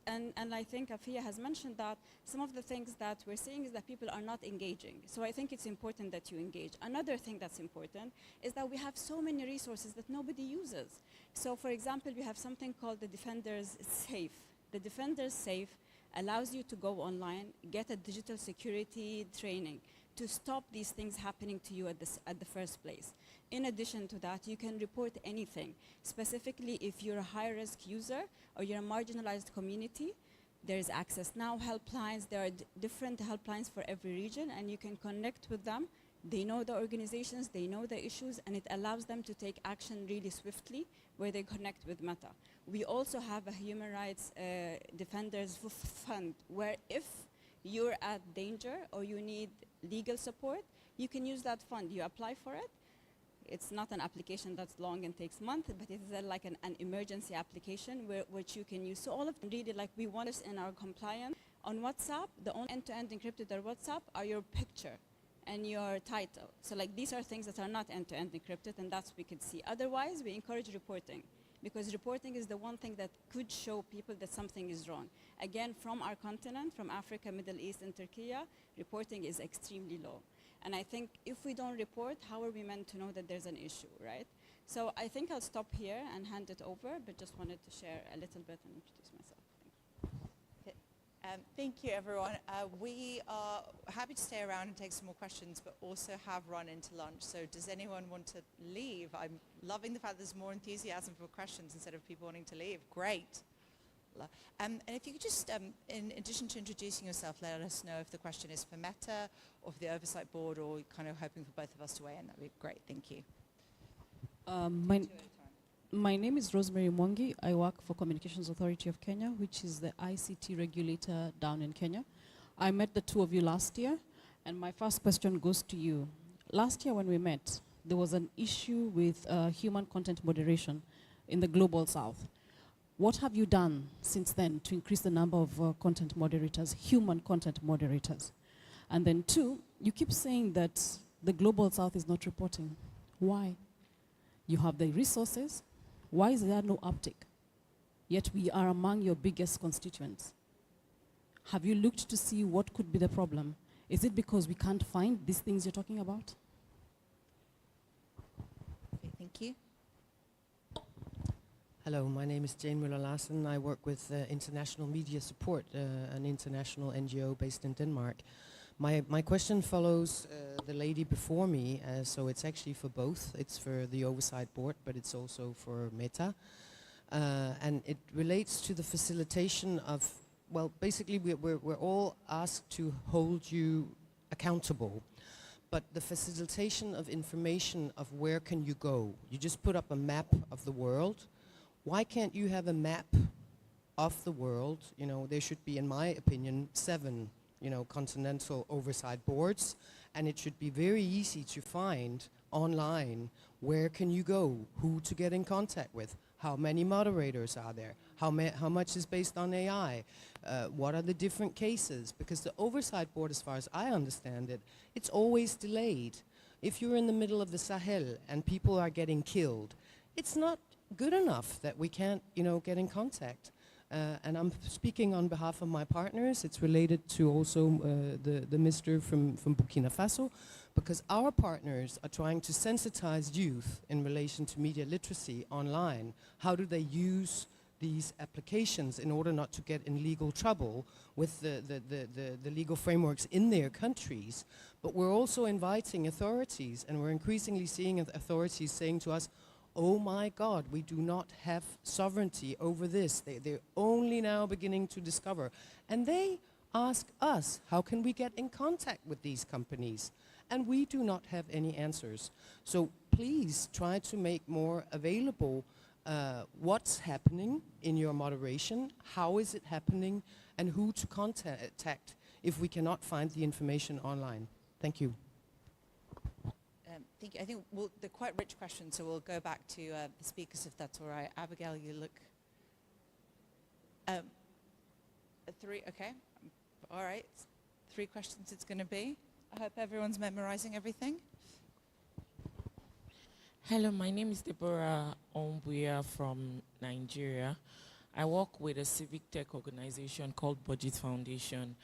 and I think Afia has mentioned that some of the things that we're seeing is that people are not engaging. So I think it's important that you engage. Another thing that's important is that we have so many resources that nobody uses. So for example, we have something called the Defender's Safe. The Defender's Safe allows you to go online, get a digital security training to stop these things happening to you at the first place. In addition to that, you can report anything. Specifically, if you're a high-risk user or you're a marginalized community, there's Access Now helplines. There are different helplines for every region, and you can connect with them. They know the organizations, they know the issues, and it allows them to take action really swiftly where they connect with Meta. We also have a human rights defenders fund where if you're at danger or you need legal support, you can use that fund. You apply for it. It's not an application that's long and takes months, but it is like an emergency application which you can use. So all of them really, like we want this in our compliance. On WhatsApp, the only end-to-end encrypted on WhatsApp are your picture and your title. So like these are things that are not end-to-end encrypted, and that's what we could see. Otherwise, we encourage reporting, because reporting is the one thing that could show people that something is wrong. Again, from our continent, from Africa, Middle East, and Turkey, reporting is extremely low. And I think if we don't report, how are we meant to know that there's an issue, right? So I think I'll stop here and hand it over, but just wanted to share a little bit and introduce myself. Thank you, everyone. We are happy to stay around and take some more questions, but also have run into lunch. So does anyone want to leave? I'm loving the fact there's more enthusiasm for questions instead of people wanting to leave. Great. And if you could just, in addition to introducing yourself, let us know if the question is for Meta or for the Oversight Board, or kind of hoping for both of us to weigh in. That would be great. Thank you. My name is Rosemary Mwangi. I work for Communications Authority of Kenya, which is the ICT regulator down in Kenya. I met the two of you last year, and my first question goes to you. Last year when we met, there was an issue with human content moderation in the Global South. What have you done since then to increase the number of content moderators, human content moderators? And then two, you keep saying that the Global South is not reporting. Why? You have the resources. Why is there no uptake? Yet we are among your biggest constituents. Have you looked to see what could be the problem? Is it because we can't find these things you're talking about? Okay, thank you. Hello, my name is Jane Muller-Larsen. I work with International Media Support, an international NGO based in Denmark. My question follows the lady before me, so it's actually for both. It's for the Oversight Board, but it's also for Meta. And it relates to the facilitation of, well, basically we're all asked to hold you accountable. but the facilitation of information of where can you go. You just put up a map of the world. Why can't you have a map of the world? You know, there should be, in my opinion, 7, you know, continental oversight boards, and it should be very easy to find online where can you go, who to get in contact with, how many moderators are there, how much is based on AI, what are the different cases, because the oversight board, as far as I understand it, it's always delayed. If you're in the middle of the Sahel and people are getting killed, it's not good enough that we can't, you know, get in contact. And I'm speaking on behalf of my partners. It's related to also the mister from Burkina Faso, because our partners are trying to sensitize youth in relation to media literacy online. How do they use these applications in order not to get in legal trouble with the legal frameworks in their countries? But we're also inviting authorities, and we're increasingly seeing authorities saying to us, oh my God, we do not have sovereignty over this. They're only now beginning to discover. And they ask us, how can we get in contact with these companies? And we do not have any answers. So please try to make more available what's happening in your moderation, how is it happening, and who to contact if we cannot find the information online. Thank you. Thank you. I think they're quite rich questions, so we'll go back to the speakers if that's all right. Abigail, you look... 3, okay. All right. 3 questions it's going to be. I hope everyone's memorizing everything. Hello, my name is Deborah Ombuya from Nigeria. I work with a civic tech organization called Budget Foundation,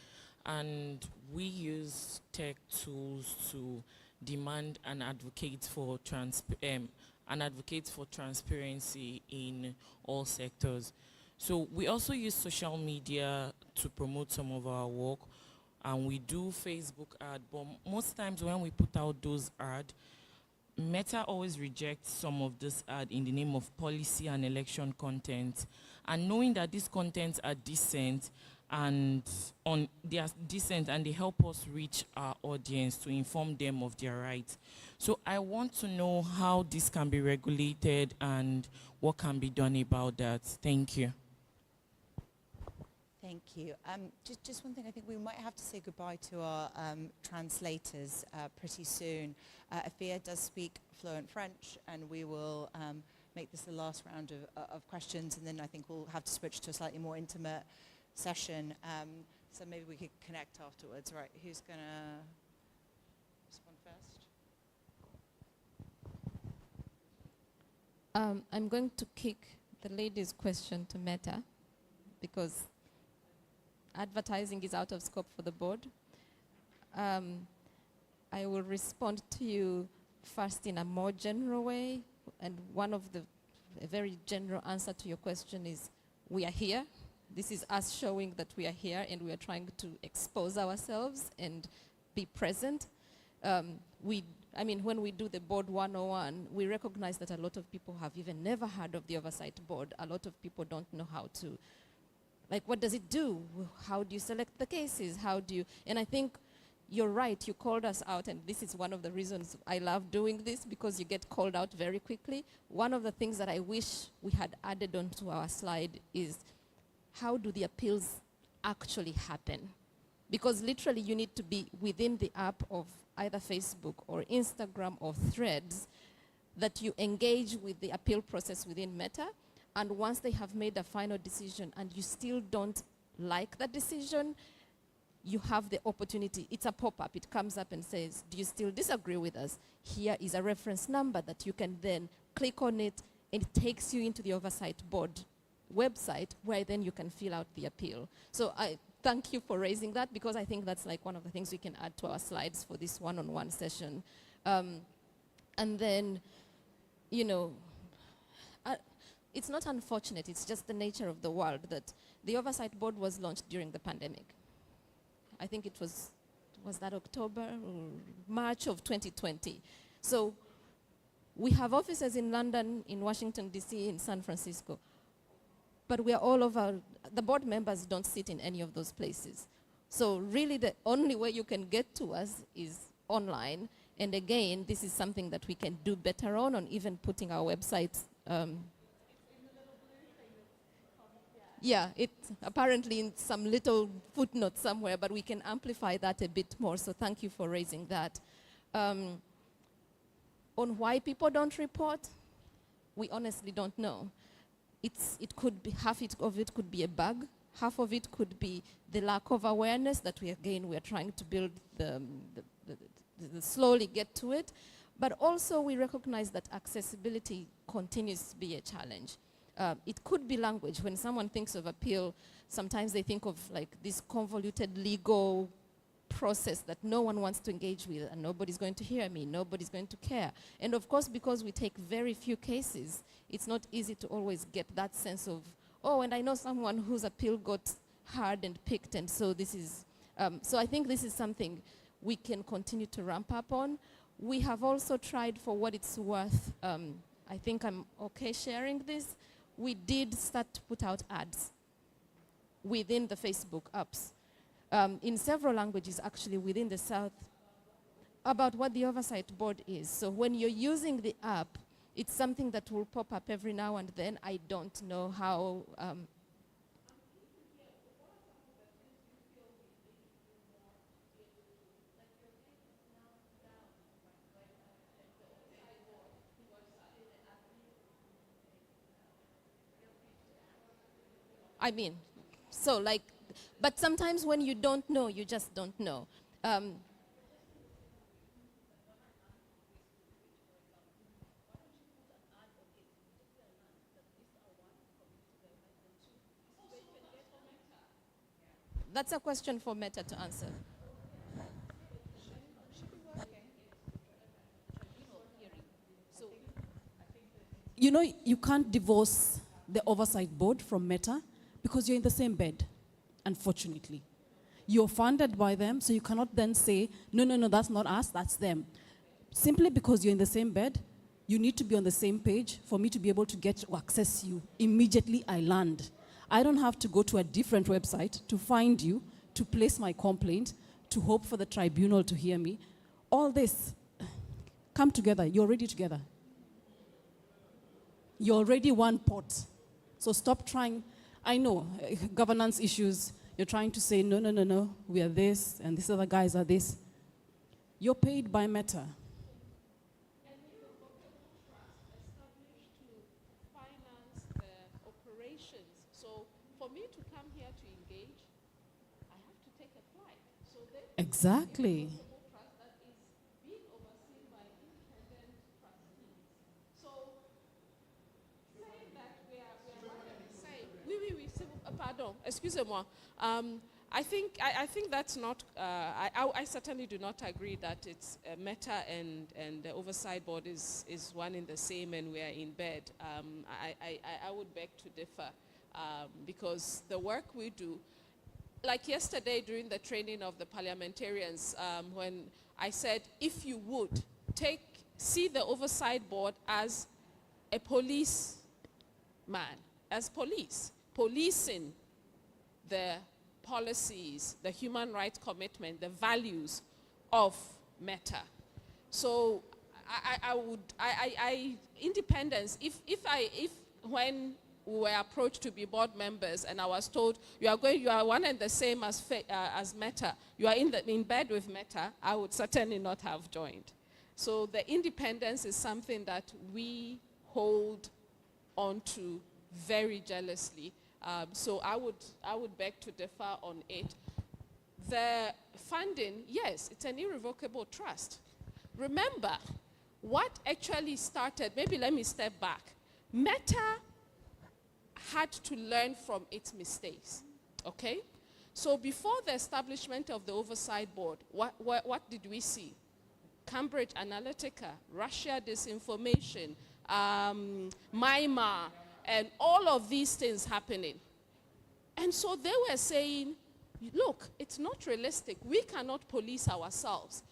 and we use tech tools to demand and advocate for transparency in all sectors. So we also use social media to promote some of our work, and we do Facebook ad, but most times when we put out those ads, Meta always rejects some of this ad in the name of policy and election content. And knowing that these contents are decent and they are decent and they help us reach our audience to inform them of their rights. So I want to know how this can be regulated and what can be done about that. Thank you. Thank you. Just one thing, I think we might have to say goodbye to our translators pretty soon. Afia does speak fluent French, and we will make this the last round of questions, and then I think we'll have to switch to a slightly more intimate session. So maybe we could connect afterwards. Right, who's going to respond first? I'm going to kick the lady's question to Meta, because advertising is out of scope for the board. I will respond to you first in a more general way, and a very general answer to your question is, we are here. This is us showing that we are here, and we are trying to expose ourselves and be present. When we do the board 101, we recognize that a lot of people have even never heard of the oversight board. A lot of people don't know how to, like, what does it do? How do you select the cases? How do you, and I think you're right, you called us out, and this is one of the reasons I love doing this, because you get called out very quickly. One of the things that I wish we had added onto our slide is, how do the appeals actually happen? Because literally you need to be within the app of either Facebook or Instagram or Threads, that you engage with the appeal process within Meta, and once they have made a final decision and you still don't like that decision, you have the opportunity. It's a pop-up. It comes up and says, do you still disagree with us? Here is a reference number that you can then click on it, and it takes you into the Oversight Board website, where then you can fill out the appeal. So I thank you for raising that, because I think that's like one of the things we can add to our slides for this one-on-one session. And then, you know, it's not unfortunate, it's just the nature of the world that the Oversight Board was launched during the pandemic. I think it was that October or March of 2020. So we have offices in London, in Washington, DC, in San Francisco. But we are all over. The board members don't sit in any of those places. So really the only way you can get to us is online. And again, this is something that we can do better on even putting our websites. Yeah, it's apparently in some little footnote somewhere, but we can amplify that a bit more. So thank you for raising that. On why people don't report, we honestly don't know. It could be, half of it could be a bug. Half of it could be the lack of awareness that we are trying to build, slowly get to it. But also we recognize that accessibility continues to be a challenge. It could be language. When someone thinks of appeal, sometimes they think of like this convoluted legal process that no one wants to engage with, and nobody's going to hear me, nobody's going to care. And of course, because we take very few cases, it's not easy to always get that sense of, oh, and I know someone whose appeal got heard and picked, and so this is, so I think this is something we can continue to ramp up on. We have also tried, for what it's worth, I think I'm okay sharing this, we did start to put out ads within the Facebook apps in several languages, actually, within the South, about what the Oversight Board is. So when you're using the app, it's something that will pop up every now and then. I don't know how. I mean, so like, but sometimes when you don't know, you just don't know. That's a question for Meta to answer. You know, you can't divorce the Oversight Board from Meta because you're in the same bed, unfortunately. You're funded by them, so you cannot then say, no, no, no, that's not us, that's them. Simply because you're in the same bed, you need to be on the same page for me to be able to get to access you. Immediately I land. I don't have to go to a different website to find you, to place my complaint, to hope for the tribunal to hear me. All this, come together, you're already together. You're already one pot. So stop trying, I know, governance issues, you're trying to say, no, no, no, no, we are this, and these other guys are this. You're paid by Meta. Exactly. Pardon, excusez-moi. I think that's not, I certainly do not agree that it's Meta and the Oversight Board is one in the same and we are in bed. I would beg to differ because the work we do, like yesterday during the training of the parliamentarians, when I said, if you would, see the Oversight Board as a policeman, as policing the policies, the human rights commitment, the values of Meta. So independence, when we were approached to be board members and I was told, you are one and the same as Meta, you are in bed with Meta, I would certainly not have joined. So the independence is something that we hold on to very jealously. So I would beg to differ on it. The funding, yes, it's an irrevocable trust. Remember, what actually started, maybe let me step back. Meta had to learn from its mistakes, okay? So before the establishment of the Oversight Board, what did we see? Cambridge Analytica, Russia disinformation, Myanmar, and all of these things happening. And so they were saying, look, it's not realistic. We cannot police ourselves.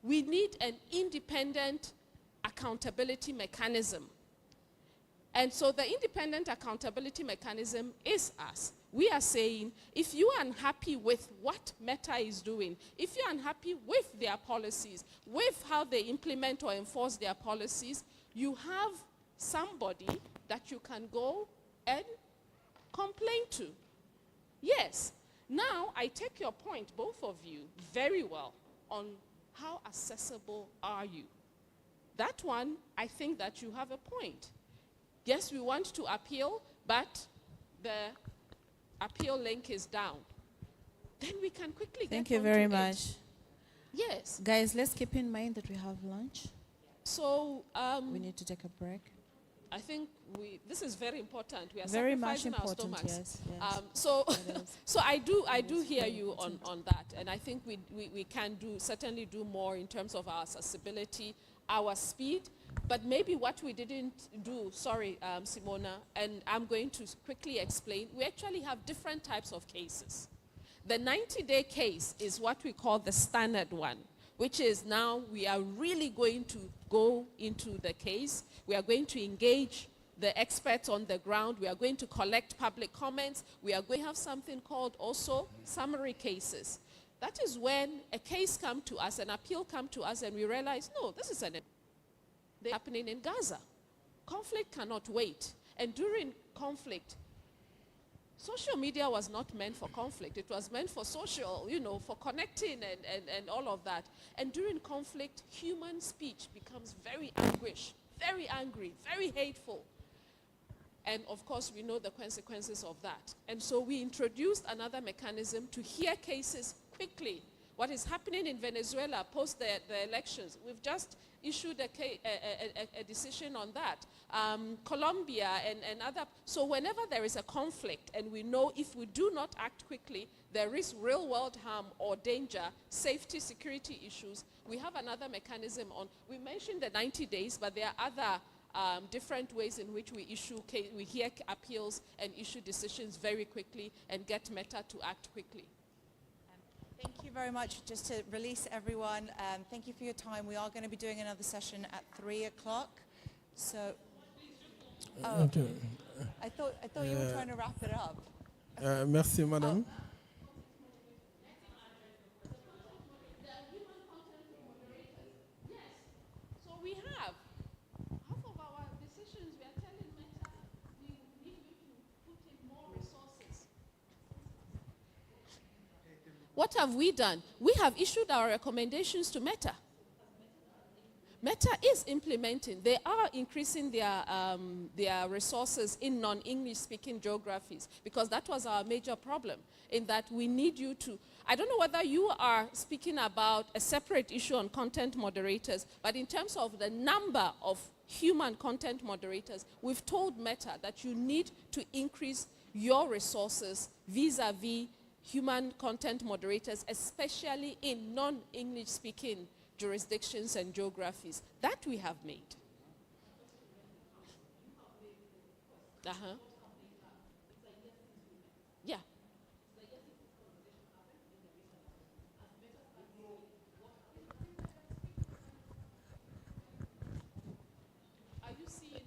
We need an independent accountability mechanism. And so the independent accountability mechanism is us. We are saying, if you are unhappy with what Meta is doing, if you're unhappy with their policies, with how they implement or enforce their policies, you have somebody that you can go and complain to. Yes. Now, I take your point, both of you, very well on how accessible are you. That one, I think that you have a point. Yes, we want to appeal, but the appeal link is down. Then we can quickly Thank get you very onto it. much. Yes. Guys, let's keep in mind that we have lunch. So We need to take a break. I think this is very important. We are Very much sacrificing our important, stomachs. yes. So, It is. so I do hear very you on that, and I think we can certainly do more in terms of our accessibility, our speed, but maybe what we didn't do. Sorry, Simona, and I'm going to quickly explain. We actually have different types of cases. The 90-day case is what we call the standard one, which is now we are really going to go into the case. We are going to engage the experts on the ground. We are going to collect public comments. We are going to have something called also summary cases. That is when a case comes to us, an appeal comes to us, and we realize, no, this is happening in Gaza. Conflict cannot wait. And during conflict, social media was not meant for conflict. It was meant for social, for connecting and all of that. And during conflict, human speech becomes very anguish, very angry, very hateful. And of course, we know the consequences of that. And so we introduced another mechanism to hear cases quickly. What is happening in Venezuela post the elections, we've just issued a decision on that. Colombia and other. So whenever there is a conflict and we know if we do not act quickly, there is real world harm or danger, safety, security issues, we have another mechanism on. We mentioned the 90 days, but there are other different ways in which we hear appeals and issue decisions very quickly and get Meta to act quickly. Thank you very much. Just to release everyone, thank you for your time. We are going to be doing another session at 3 o'clock. So, Okay. I thought you were trying to wrap it up. Merci, madame. So we have half of our decisions. We are telling Meta we need you to put in more resources. What have we done? We have issued our recommendations to Meta. Meta is implementing. They are increasing their resources in non-English speaking geographies because that was our major problem, in that we need you to, I don't know whether you are speaking about a separate issue on content moderators, but in terms of the number of human content moderators, we've told Meta that you need to increase your resources vis-a-vis human content moderators, especially in non-English speaking jurisdictions and geographies. That we have made. Yeah.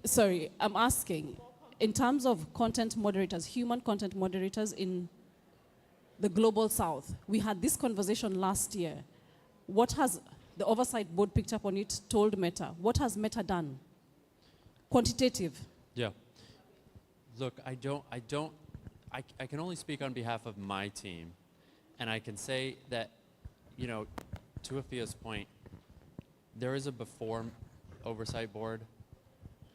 Sorry, I'm asking, in terms of content moderators, human content moderators in the global south, we had this conversation last year. What has the oversight board picked up on it, told Meta? What has Meta done? Quantitative. Yeah. Look, I can only speak on behalf of my team. And I can say that, to Afia's point, there is a before oversight board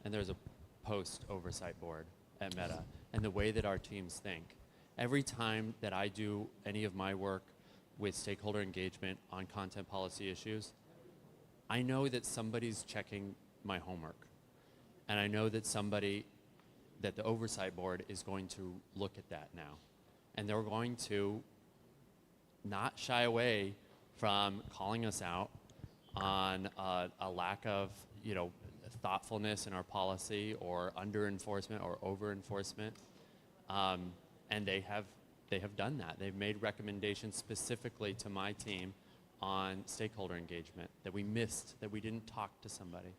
and there's a post oversight board at Meta, and the way that our teams think. Every time that I do any of my work with stakeholder engagement on content policy issues, I know that somebody's checking my homework. And I know that that the oversight board is going to look at that now. And they're going to not shy away from calling us out on a lack of, thoughtfulness in our policy or under enforcement or over enforcement. And they have done that. They've made recommendations specifically to my team on stakeholder engagement that we missed, that we didn't talk to somebody.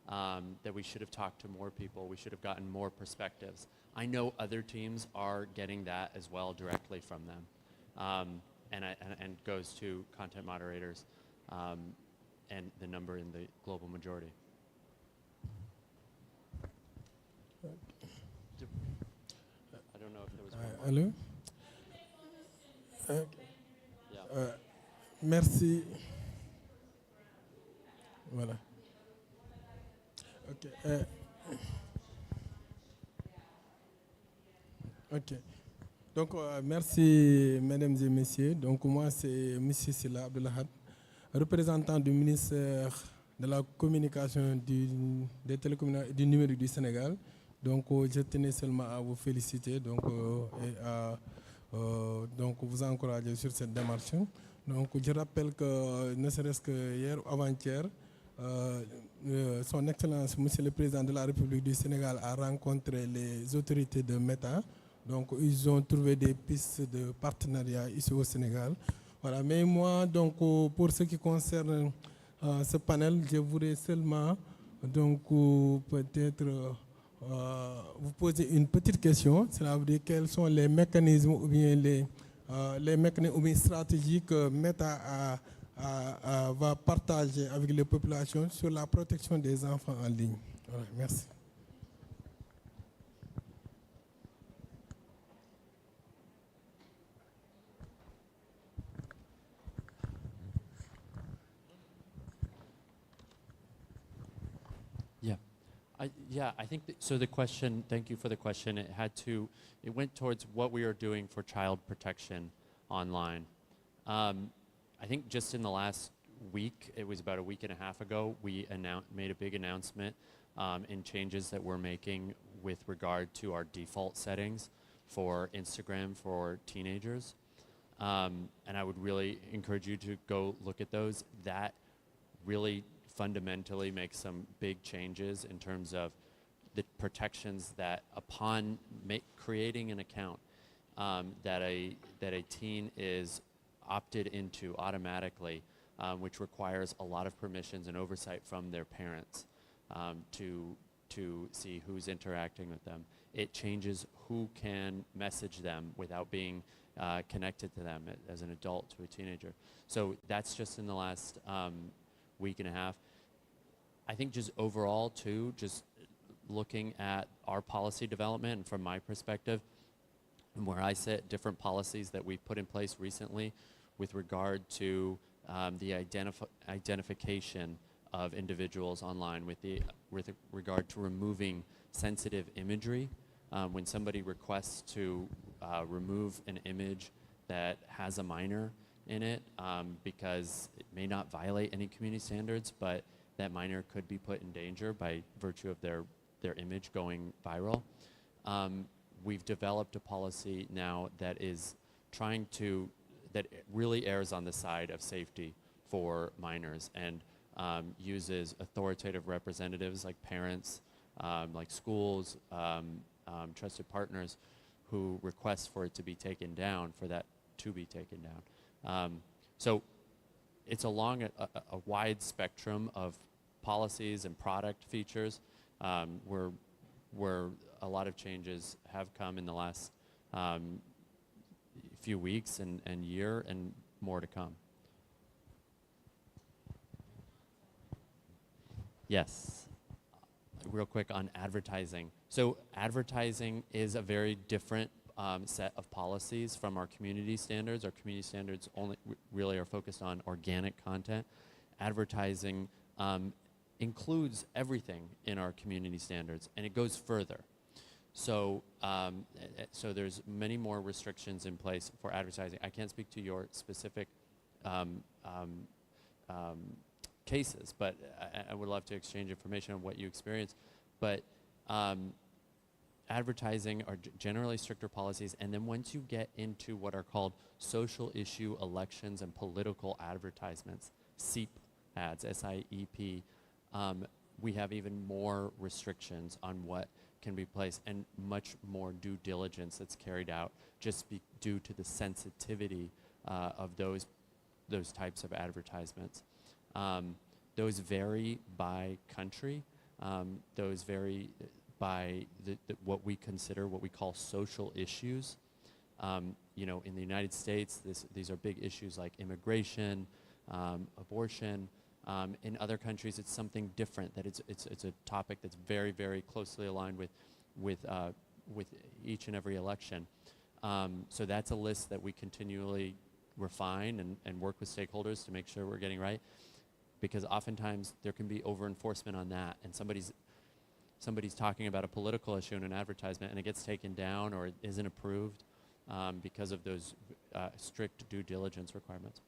that we should have talked to more people, we should have gotten more perspectives. I know other teams are getting that as well directly from them, and goes to content moderators and the number in the global majority. I don't know if there was one more. Allô? Yeah. Merci. Voilà. Ok. Ok. Donc, merci, mesdames et messieurs. Donc, moi, c'est M. Silla Abdelahad, représentant du ministère de la communication des télécommunications du numérique du Sénégal. Donc, je tenais seulement à vous féliciter et à vous encourager sur cette démarche. Donc, je rappelle que, ne serait-ce que hier ou avant-hier, Son Excellence, Monsieur le Président de la République du Sénégal, a rencontré les autorités de Meta. Donc, ils ont trouvé des pistes de partenariat ici au Sénégal. Voilà. Mais moi, donc, pour ce qui concerne ce panel, je voudrais seulement, donc, peut-être vous poser une petite question. Cela veut dire quels sont les mécanismes ou bien les mécanismes ou bien stratégies que Meta va partager avec les populations sur la protection des enfants en ligne. Voilà, merci. I think so. The question, thank you for the question. It went towards what we are doing for child protection online. I think just in the last week, it was about a week and a half ago, we made a big announcement in changes that we're making with regard to our default settings for Instagram for teenagers. And I would really encourage you to go look at those. That really fundamentally makes some big changes in terms of the protections that upon creating an account that a teen is opted into automatically, which requires a lot of permissions and oversight from their parents to see who's interacting with them. It changes who can message them without being connected to them as an adult to a teenager. So that's just in the last week and a half. I think just overall too, just looking at our policy development and from my perspective, and where I sit, different policies that we've put in place recently with regard to the identification of individuals online with regard to removing sensitive imagery. When somebody requests to remove an image that has a minor in it because it may not violate any community standards, but that minor could be put in danger by virtue of their image going viral. We've developed a policy now that is that really errs on the side of safety for minors and uses authoritative representatives like parents, like schools, trusted partners who request for it to be taken down, for that to be taken down. So it's along a wide spectrum of policies and product features where a lot of changes have come in the last few weeks and year, and more to come. Yes. Real quick on advertising. So advertising is a very different set of policies from our community standards. Our community standards only really are focused on organic content. Advertising includes everything in our community standards, and it goes further. So, so there's many more restrictions in place for advertising. I can't speak to your specific cases, but I would love to exchange information on what you experienced. But advertising are generally stricter policies, and then once you get into what are called social issue elections and political advertisements, SIEP ads, S-I-E-P, we have even more restrictions on what can be placed and much more due diligence that's carried out just due to the sensitivity of those types of advertisements. Those vary by country. Those vary by what we consider, what we call social issues. You know, in the United States, these are big issues like immigration, abortion. In other countries, it's something different. That it's a topic that's very, very closely aligned with each and every election. So that's a list that we continually refine and work with stakeholders to make sure we're getting right. Because oftentimes there can be over-enforcement on that, and somebody's talking about a political issue in an advertisement, and it gets taken down or it isn't approved because of those strict due diligence requirements.